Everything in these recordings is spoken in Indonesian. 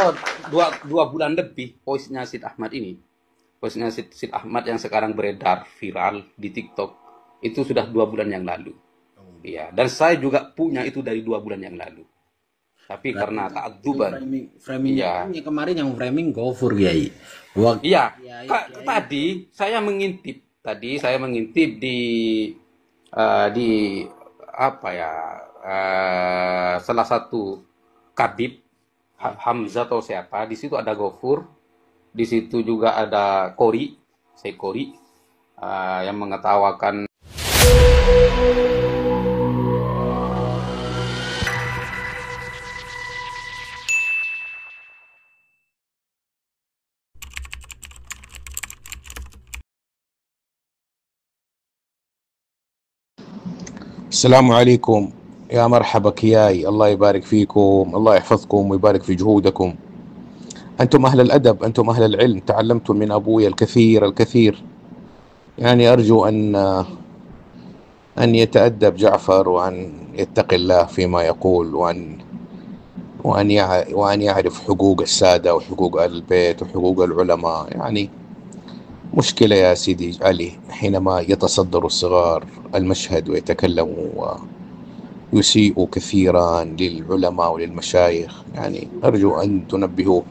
Sudah dua bulan lebih posnya Sid Ahmad ini. Posnya Sid Ahmad yang sekarang beredar viral di TikTok itu sudah 2 bulan yang lalu. Iya, dan saya juga punya itu dari 2 bulan yang lalu. Tapi Berarti karena itu keaduban, framingnya iya, kan yang kemarin yang framing GoFur Kiai. Gua iya. Kiai Kiai Tadi saya mengintip di apa ya, salah satu kadip Hamzah atau siapa. Di situ ada Gofur, di situ juga ada Kori, saya Kori, yang mengetawakan. السلام عليكم. يا مرحبا كياي، الله يبارك فيكم، الله يحفظكم ويبارك في جهودكم. أنتم أهل الأدب، أنتم أهل العلم، تعلمتم من أبويا الكثير الكثير. يعني أرجو أن يتأدب جعفر، وأن يتقي الله فيما يقول، وأن يعرف حقوق السادة وحقوق أهل البيت وحقوق العلماء. يعني مشكلة يا سيدي علي حينما يتصدر الصغار المشهد ويتكلموا ويسيئوا كثيرا للعلماء وللمشايخ. يعني أرجو أن تنبهوه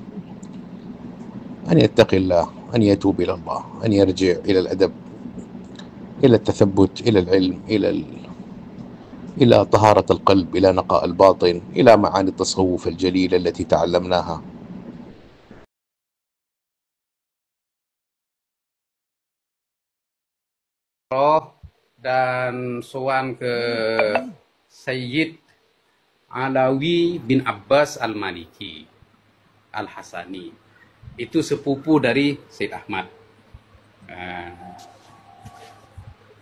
أن يتقي الله، أن يتوب إلى الله، أن يرجع إلى الأدب، إلى التثبت، إلى العلم، إلى طهارة القلب، إلى نقاء الباطن، إلى معاني التصوف الجليلة التي تعلمناها. Roh dan sowan ke Sayyid Alawi bin Abbas Al-Maliki Al-Hasani. Itu sepupu dari Said Ahmad.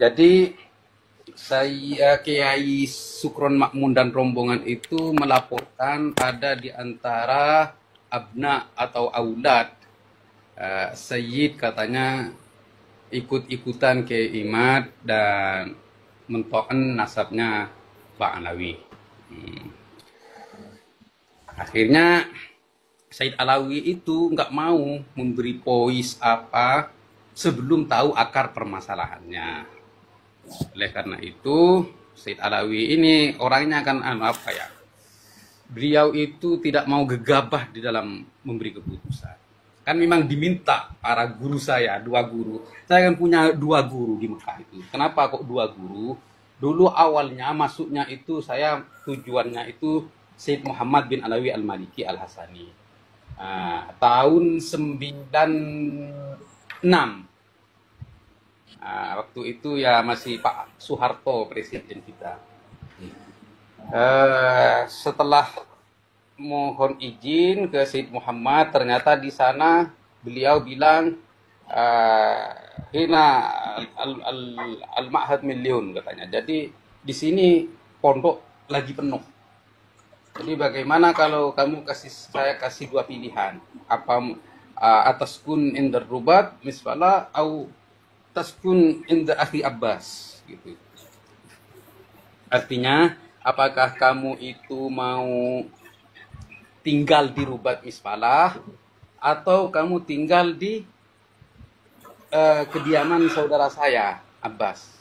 Jadi saya Kiai Sukron Makmun dan rombongan itu melaporkan ada di antara abna atau aulad Sayyid katanya ikut-ikutan ke Imad dan mentokan nasabnya Pak Alawi. Akhirnya Said Alawi itu nggak mau memberi pois apa sebelum tahu akar permasalahannya. Oleh karena itu Said Alawi ini orangnya kan apa ya? Beliau itu tidak mau gegabah di dalam memberi keputusan. Kan memang diminta para guru saya, 2 guru. Saya kan punya 2 guru di Mekah itu. Kenapa kok 2 guru? Dulu awalnya masuknya itu saya tujuannya itu Said Muhammad bin Alawi Al-Maliki Al-Hasani. Tahun 96. Waktu itu ya masih Pak Soeharto presiden kita. Setelah mohon izin ke Said Muhammad, ternyata di sana beliau bilang hina al-ma'had miliun katanya. Jadi di sini pondok lagi penuh. Jadi bagaimana kalau kamu saya kasih 2 pilihan, apa ataskun indar rubat misfala au taskun inda akhi Abbas gitu. Artinya apakah kamu itu mau tinggal di Rubat Misfalah atau kamu tinggal di kediaman saudara saya Abbas.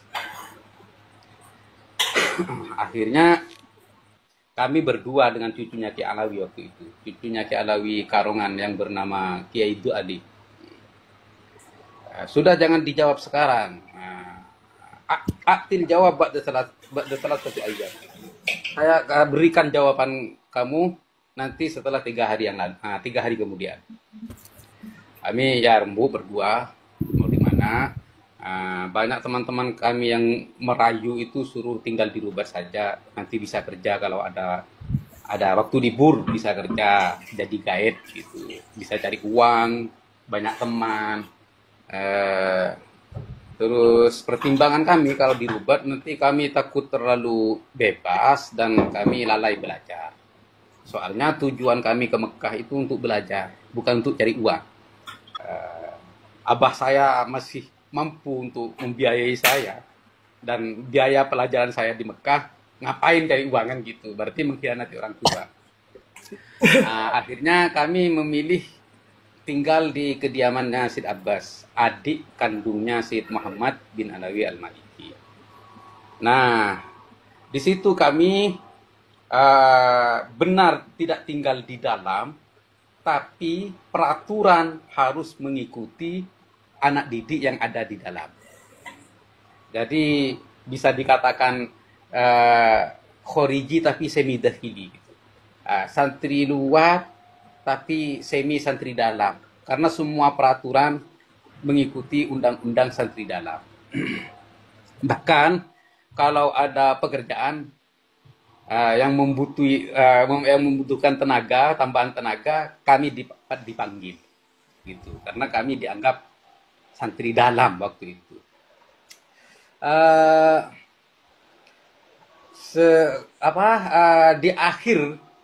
Akhirnya kami berdua dengan cucunya Ki Alawi waktu itu, cucunya Ki Alawi Karongan yang bernama Kiai Itu Adi. Sudah jangan dijawab sekarang. Aktil jawab ba'da salat satu ayat. Saya berikan jawaban kamu nanti setelah 3 hari yang lalu, 3 hari kemudian. Kami ya rembu berdua mau di mana. Banyak teman-teman kami yang merayu itu suruh tinggal di Rubas saja, nanti bisa kerja kalau ada waktu libur bisa kerja jadi guide gitu, bisa cari uang, banyak teman. Terus pertimbangan kami kalau di Rubat nanti kami takut terlalu bebas dan kami lalai belajar. Soalnya tujuan kami ke Mekah itu untuk belajar, bukan untuk cari uang. Abah saya masih mampu untuk membiayai saya, dan biaya pelajaran saya di Mekah, ngapain cari uang kan gitu, berarti mengkhianati orang tua. Nah, akhirnya kami memilih tinggal di kediamannya Syed Abbas, adik kandungnya Syed Muhammad bin Alawi Al-Maliki. Nah, di situ kami benar tidak tinggal di dalam, tapi peraturan harus mengikuti anak didik yang ada di dalam. Jadi bisa dikatakan khoriji tapi semi dakhili. Santri luar tapi semi santri dalam. Karena semua peraturan mengikuti undang-undang santri dalam. Bahkan kalau ada pekerjaan yang membutuhkan tenaga, tambahan tenaga, kami dipanggil gitu. Karena kami dianggap santri dalam waktu itu. Di akhir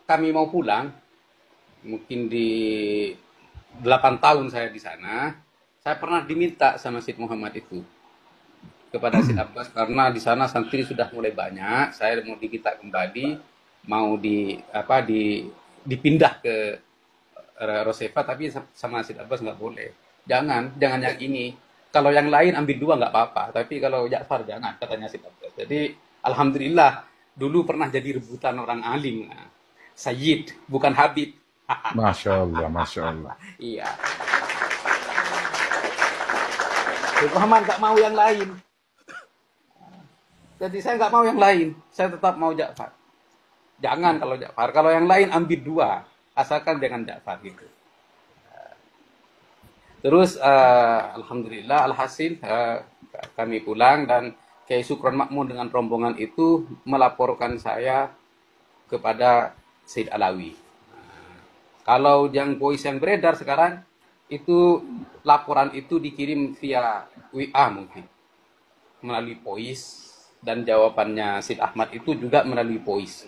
kami mau pulang, mungkin di 8 tahun saya di sana, saya pernah diminta sama Syed Muhammad itu kepada Syed Abbas, karena di sana santri sudah mulai banyak, saya mau diminta kembali, mau dipindah ke Rosefa, tapi sama Syed Abbas nggak boleh. Jangan yang ini. Kalau yang lain ambil 2 nggak apa-apa, tapi kalau Ja'far jangan, katanya Syed Abbas. Jadi alhamdulillah dulu pernah jadi rebutan orang alim. Sayyid, bukan Habib. Masya Allah, Masya Allah. Iya. Syed Muhammad nggak mau yang lain. Jadi saya nggak mau yang lain. Saya tetap mau Ja'far. Jangan kalau Ja'far. Kalau yang lain ambil 2. Asalkan jangan Ja'far gitu. Terus alhamdulillah alhasil kami pulang dan Kiai Sukron Makmun dengan rombongan itu melaporkan saya kepada Syed Alawi. Kalau yang voice yang beredar sekarang itu laporan itu dikirim via WA mungkin melalui voice, dan jawabannya Syed Ahmad itu juga melalui voice.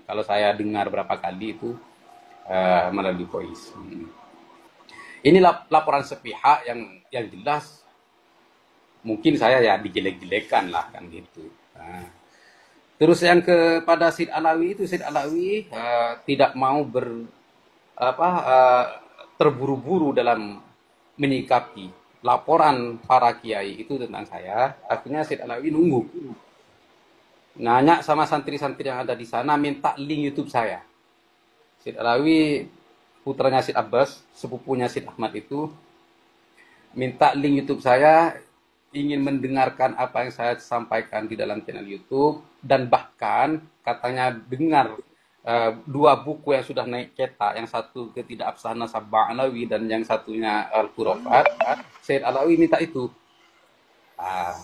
Kalau saya dengar berapa kali itu melalui voice. Ini laporan sepihak yang jelas mungkin saya ya dijelek-jelekan lah kan gitu. Terus yang kepada Syed Alawi itu, Syed Alawi tidak mau terburu-buru dalam menyikapi laporan para kiai itu tentang saya. Akhirnya Syed Alawi nunggu, nanya sama santri-santri yang ada di sana, minta link YouTube saya. Syed Alawi, putranya Syed Abbas, sepupunya Syed Ahmad itu, minta link YouTube saya, ingin mendengarkan apa yang saya sampaikan di dalam channel YouTube, dan bahkan katanya dengar 2 buku yang sudah naik cetak, yang satu Ketidakabsahan Nasab Ba'alawi dan yang satunya Al-Khurafat. Syed Alawi minta itu.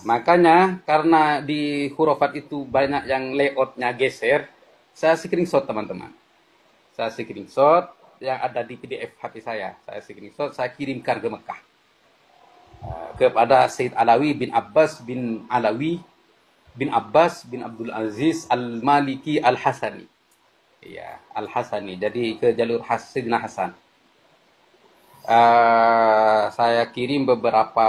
Makanya karena di Khurafat itu banyak yang layoutnya geser, saya screenshot teman-teman. Saya screenshot yang ada di PDF HP saya screenshot, saya kirimkan ke Mekah kepada Syed Alawi bin Abbas bin Alawi bin Abbas bin Abdul Aziz Al-Maliki Al-Hasani. Ya, Al-Hasani. Jadi ke jalur Sayyidina Hasan. Saya kirim beberapa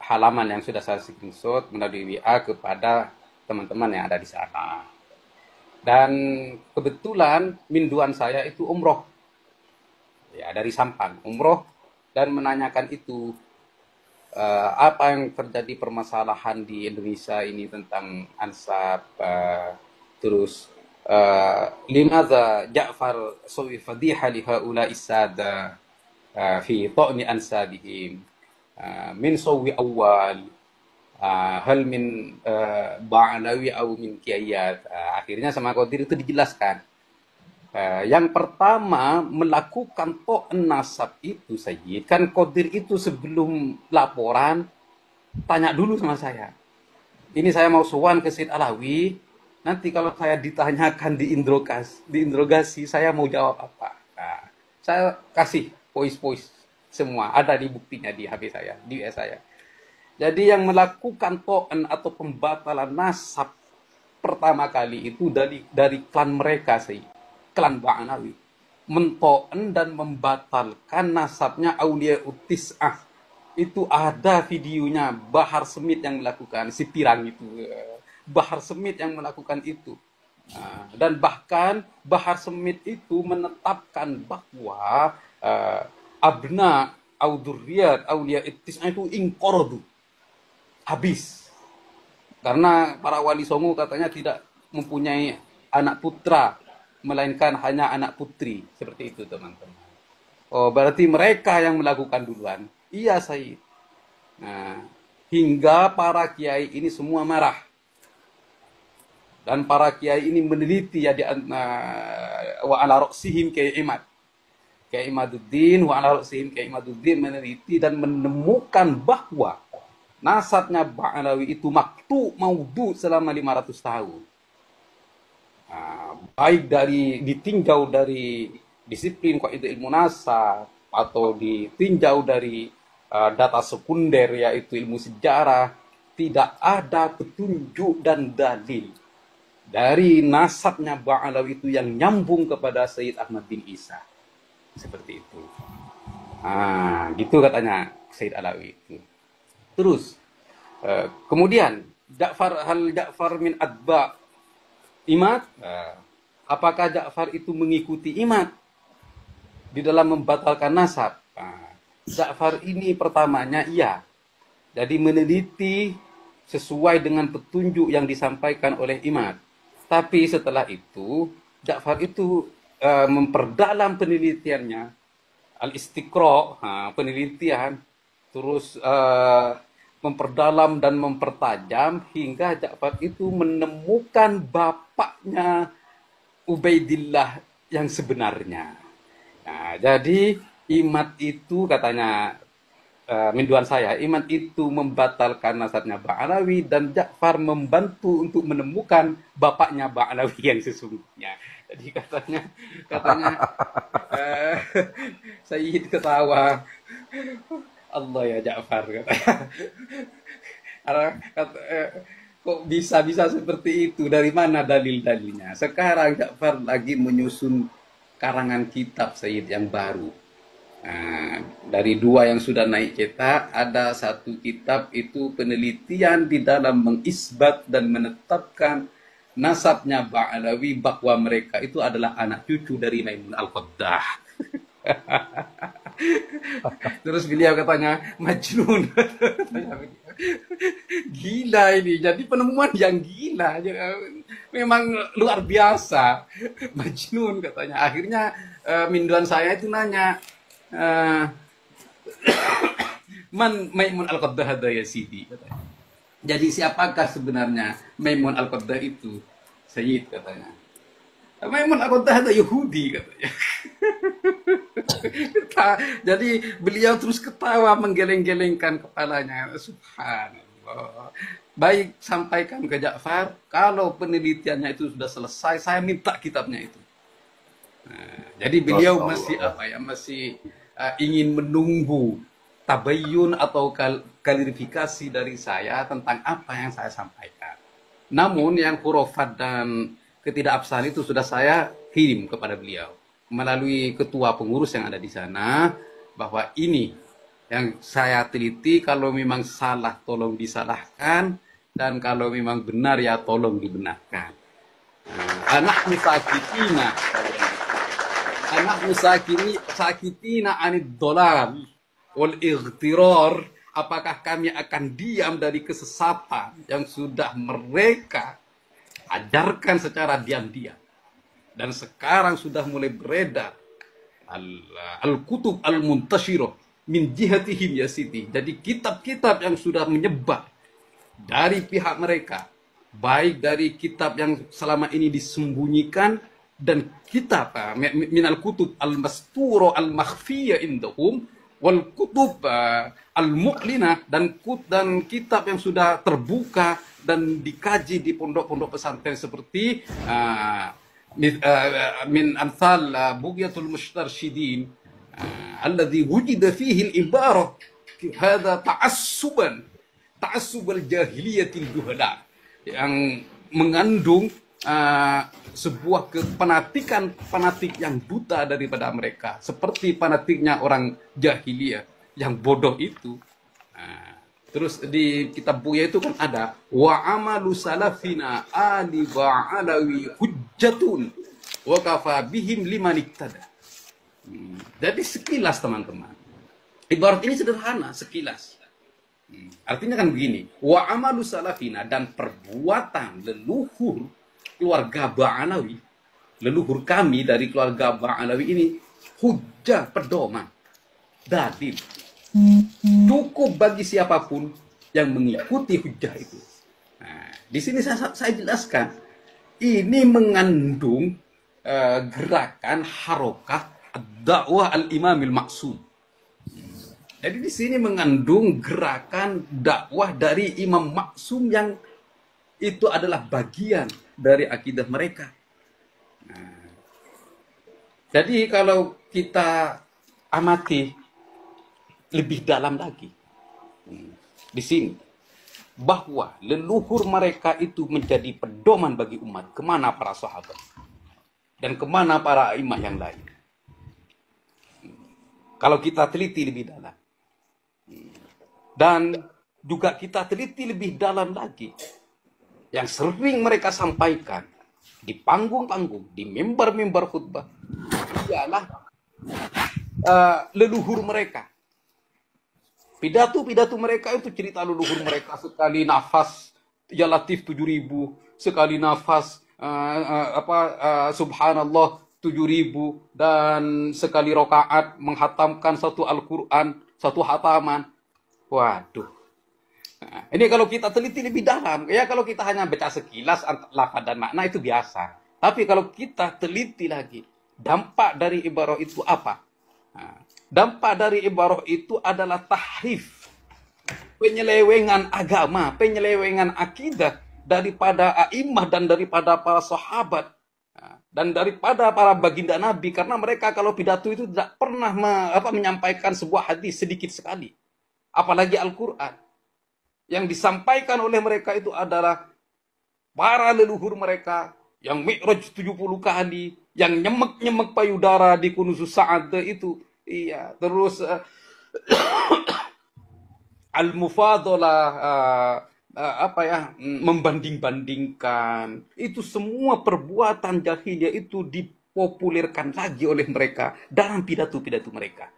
halaman yang sudah saya screenshot melalui WA kepada teman-teman yang ada di sana. Dan kebetulan minduan saya itu umroh. Ya, dari Sampang, umroh, dan menanyakan itu apa yang terjadi permasalahan di Indonesia ini tentang ansab, terus limadza Ja'far sawi fadiha li haula'i sada fi ta'ni ansabihim min sawi awal hal min Ba'alawi au min Kiayat. Akhirnya sama Qadir itu dijelaskan. Yang pertama melakukan to'an nasab itu Sayyid, kan Qadir itu sebelum laporan tanya dulu sama saya. Ini saya mau sowan ke Syed Alawi, nanti kalau saya ditanyakan diinterogasi saya mau jawab apa. Saya kasih voice semua, ada di buktinya di HP saya, di WA saya. Jadi yang melakukan to'an atau pembatalan nasab pertama kali itu dari klan mereka sih, klan Ba'alawi. Mento'an dan membatalkan nasabnya Aulia Utis'ah. Itu ada videonya, Bahar Semit yang melakukan, si pirang itu. Bahar Semit yang melakukan itu. Dan bahkan Bahar Semit itu menetapkan bahwa abna auduriyat aulia ittis'a itu inqorodu, habis. Karena para wali songo katanya tidak mempunyai anak putra, melainkan hanya anak putri. Seperti itu teman-teman. Oh, berarti mereka yang melakukan duluan. Iya, Said. Nah, hingga para kiai ini semua marah. Dan para kiai ini meneliti ya wa ala ra'sihim Kiai Imad. Kiai Imaduddin wa ala ra'sihim Kiai Imaduddin meneliti dan menemukan bahwa nasabnya Ba'alawi itu maktu maudhu selama 500 tahun. Baik ditinjau dari disiplin Qaidul Ilmu Nasab atau ditinjau dari data sekunder yaitu ilmu sejarah, tidak ada petunjuk dan dalil dari nasabnya Ba'alawi itu yang nyambung kepada Sayyid Ahmad bin Isa. Seperti itu. Gitu katanya Sayyid Alawi itu. Terus, kemudian Ja'far min atba' Imad, apakah Ja'far itu mengikuti Imad di dalam membatalkan nasab? Ja'far ini pertamanya iya. Jadi meneliti sesuai dengan petunjuk yang disampaikan oleh Imad. Tapi setelah itu, Ja'far itu memperdalam penelitiannya, al-istiqra', penelitian, terus memperdalam dan mempertajam hingga Ja'far itu menemukan bapaknya Ubaidillah yang sebenarnya. Nah, jadi Imad itu katanya minduan saya, Imad itu membatalkan nasabnya Ba'alawi dan Ja'far membantu untuk menemukan bapaknya Ba'alawi yang sesungguhnya. Jadi katanya Sayyid ketawa. Allah ya Ja'far katanya. Kok bisa seperti itu? Dari mana dalil-dalilnya? Sekarang Ja'far lagi menyusun karangan kitab Sayyid yang baru. Dari 2 yang sudah naik cetak, ada 1 kitab itu penelitian di dalam mengisbat dan menetapkan nasabnya Ba'alawi bahwa mereka itu adalah anak cucu dari Maimun Al-Qaddah. Terus beliau katanya Majnun. Gila ini, jadi penemuan yang gila, memang luar biasa. Majnun katanya. Akhirnya minduan saya itu nanya, man Maimun Al-Qaddah ada ya Sidi katanya. Jadi siapakah sebenarnya Maimun Al-Qaddah itu? Sayyid katanya. Maimun Al-Qaddah ada Yahudi katanya. Jadi beliau terus ketawa menggeleng-gelengkan kepalanya. Subhanallah. Baik, sampaikan ke Ja'far, kalau penelitiannya itu sudah selesai, saya minta kitabnya itu. Jadi beliau masih ingin menunggu tabayyun atau klarifikasi dari saya tentang apa yang saya sampaikan. Namun yang khurafat dan ketidakabsahan itu sudah saya kirim kepada beliau melalui ketua pengurus yang ada di sana, bahwa ini yang saya teliti, kalau memang salah tolong disalahkan, dan kalau memang benar ya tolong dibenarkan. Anak musakitina anid dolal wal ightirar, apakah kami akan diam dari kesesatan yang sudah mereka ajarkan secara diam-diam dan sekarang sudah mulai beredar al-kutub al-muntashirah min jihatihim ya Siti. Jadi kitab-kitab yang sudah menyebar dari pihak mereka, baik dari kitab yang selama ini disembunyikan dan kitab min al-kutub al-masturo al-makhfiyah indahum wal kutub al-mu'linah, dan kitab yang sudah terbuka dan dikaji di pondok-pondok pesantren seperti min amsal Bughyatul Mustarsyidin alladhi wujida fihi al-ibarah hadha ta'assub al-jahiliyatil juhala, yang mengandung sebuah fanatik yang buta daripada mereka, seperti fanatiknya orang jahiliyah yang bodoh itu. Terus di kitab Buya itu kan ada wa amalu salafina ali ba'alawi hujjatun wa kafa bihim liman iktada. Jadi sekilas teman-teman. Ibarat ini sederhana, sekilas. Artinya kan begini, wa amalu salafina, dan perbuatan leluhur keluarga Ba'alawi, leluhur kami dari keluarga Ba'alawi ini hujjah, pedoman, dalil. Cukup bagi siapapun yang mengikuti hujjah itu. Nah, di sini saya jelaskan, ini mengandung gerakan harokah dakwah al-imamil maksum. Jadi di sini mengandung gerakan dakwah dari Imam Maksum yang itu adalah bagian dari akidah mereka. Nah, jadi kalau kita amati lebih dalam lagi di sini, bahwa leluhur mereka itu menjadi pedoman bagi umat, kemana para sahabat dan kemana para imam yang lain. Kalau kita teliti lebih dalam, dan juga kita teliti lebih dalam lagi, yang sering mereka sampaikan di panggung-panggung, di mimbar-mimbar khutbah, ialah leluhur mereka. Pidato-pidato mereka itu cerita leluhur mereka. Sekali nafas ya Latif 7.000, sekali nafas subhanallah 7.000, dan sekali rokaat menghatamkan satu Al-Quran, satu hataman. Waduh. Nah, ini kalau kita teliti lebih dalam, ya kalau kita hanya baca sekilas lafaz dan makna itu biasa. Tapi kalau kita teliti lagi, dampak dari ibarah itu apa? Nah, dampak dari ibarah itu adalah tahrif, penyelewengan agama, penyelewengan akidah daripada a'immah dan daripada para sahabat, dan daripada para baginda Nabi, karena mereka kalau pidato itu tidak pernah menyampaikan sebuah hadis sedikit sekali, apalagi Al-Quran. Yang disampaikan oleh mereka itu adalah para leluhur mereka yang mi'raj 70 kali, yang nyemek-nyemek payudara di Kunuzus Sa'ad itu, iya, terus al-mufadalah, membanding-bandingkan, itu semua perbuatan jahiliyah itu dipopulerkan lagi oleh mereka dalam pidato-pidato mereka.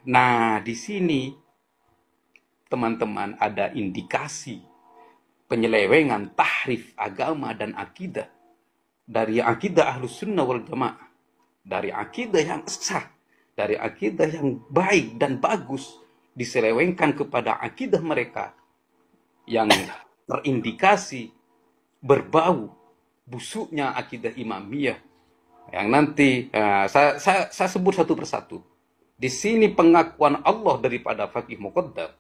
Nah, di sini teman-teman ada indikasi penyelewengan, tahrif agama dan akidah dari akidah Ahlus Sunnah wal Jamaah, dari akidah yang sah, dari akidah yang baik dan bagus, diselewengkan kepada akidah mereka yang terindikasi berbau busuknya akidah Imamiyah, yang nanti saya sebut satu persatu. Di sini pengakuan Allah daripada Faqih Muqaddam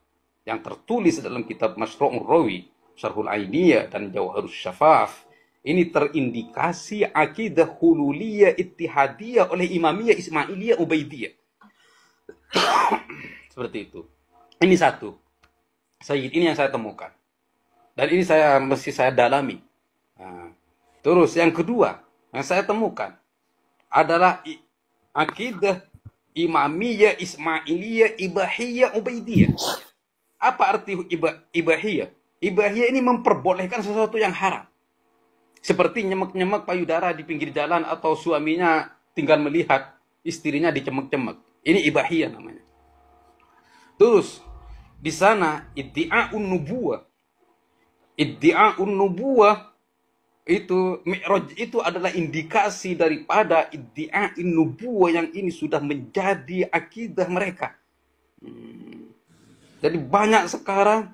yang tertulis dalam kitab Mashra'ur Rawi, Syarhul Ainiyah dan Jawharus Syafaf, ini terindikasi akidah hululiyah ittihadiyah oleh Imamiyah, Ismailiyah, Ubaidiyah. Seperti itu. Ini satu. Sayyid, ini yang saya temukan. Dan ini mesti saya dalami. Terus yang kedua yang saya temukan adalah akidah Imamiyah, Ismailiyah, Ibahiyah, Ubaidiyah. Apa arti ibahiyah? Ibahiyah ini memperbolehkan sesuatu yang haram. Seperti nyemek-nyemek payudara di pinggir jalan, atau suaminya tinggal melihat istrinya dicemek-cemek. Ini ibahiyah namanya. Terus di sana iddi'a'un nubuwah. Iddi'a'un nubuwah itu, mi'raj itu adalah indikasi daripada iddi'a'in nubuwah yang ini sudah menjadi akidah mereka. Jadi banyak sekarang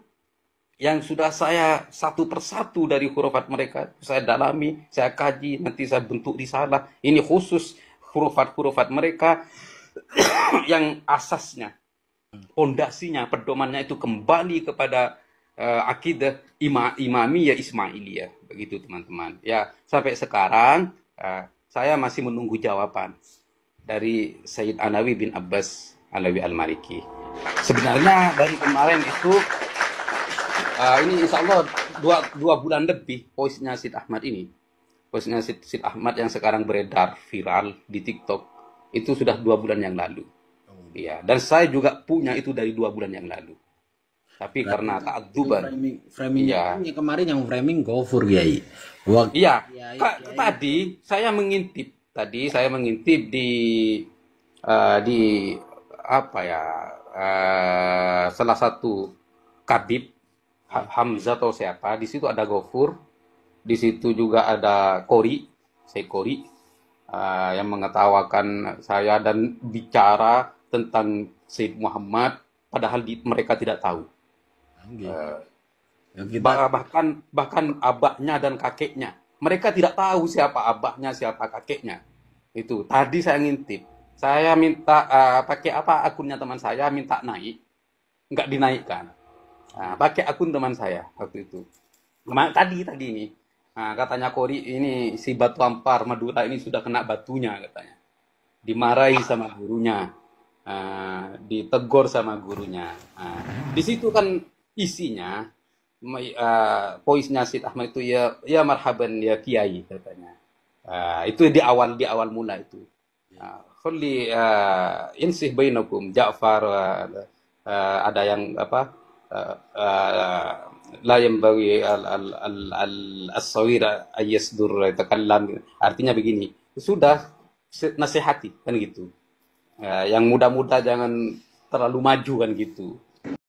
yang sudah saya satu persatu dari hurufat mereka, saya dalami, saya kaji, nanti saya bentuk risalah. Ini khusus hurufat-hurufat mereka yang asasnya, pondasinya, pedomannya itu kembali kepada akidah Imamiyah, Ismailiyah. Begitu teman-teman. Ya, sampai sekarang saya masih menunggu jawaban dari Sayyid Alawi bin Abbas Alawi Al-Maliki. Sebenarnya dari kemarin itu ini insya Allah dua bulan lebih voice-nya Syed Ahmad ini. Voice-nya Syed Ahmad yang sekarang beredar viral di TikTok itu sudah 2 bulan yang lalu. Iya, dan saya juga punya itu dari 2 bulan yang lalu. Tapi Berarti karena itu keaduban, framingnya iya, kan yang kemarin yang framing Gofur Kiai. Waktu iya. Kiai Tadi saya mengintip di apa ya, salah satu kadip Hamzah atau siapa. Di situ ada Gofur, di situ juga ada Kori, saya Kori, yang mengetawakan saya dan bicara tentang Said Muhammad, padahal mereka tidak tahu. yang kita Bahkan abahnya dan kakeknya, mereka tidak tahu siapa abahnya, siapa kakeknya. Itu tadi saya ngintip, saya minta pakai apa akunnya teman saya, minta naik, nggak dinaikkan. Pakai akun teman saya waktu itu. Tadi ini, katanya Kori ini si Batu Ampar Madura ini sudah kena batunya katanya, dimarahi sama gurunya, ditegur sama gurunya. Di situ kan isinya, poisnya Sid Ahmad itu, ya ya marhaban ya Kiai katanya. Itu di awal mula itu. Khulli insih bainakum Ja'far, ada yang apa, la yanbaghi as-sawir ayasdur yatakallam, artinya begini, sudah nasihati kan gitu. Yang muda-muda jangan terlalu maju kan gitu.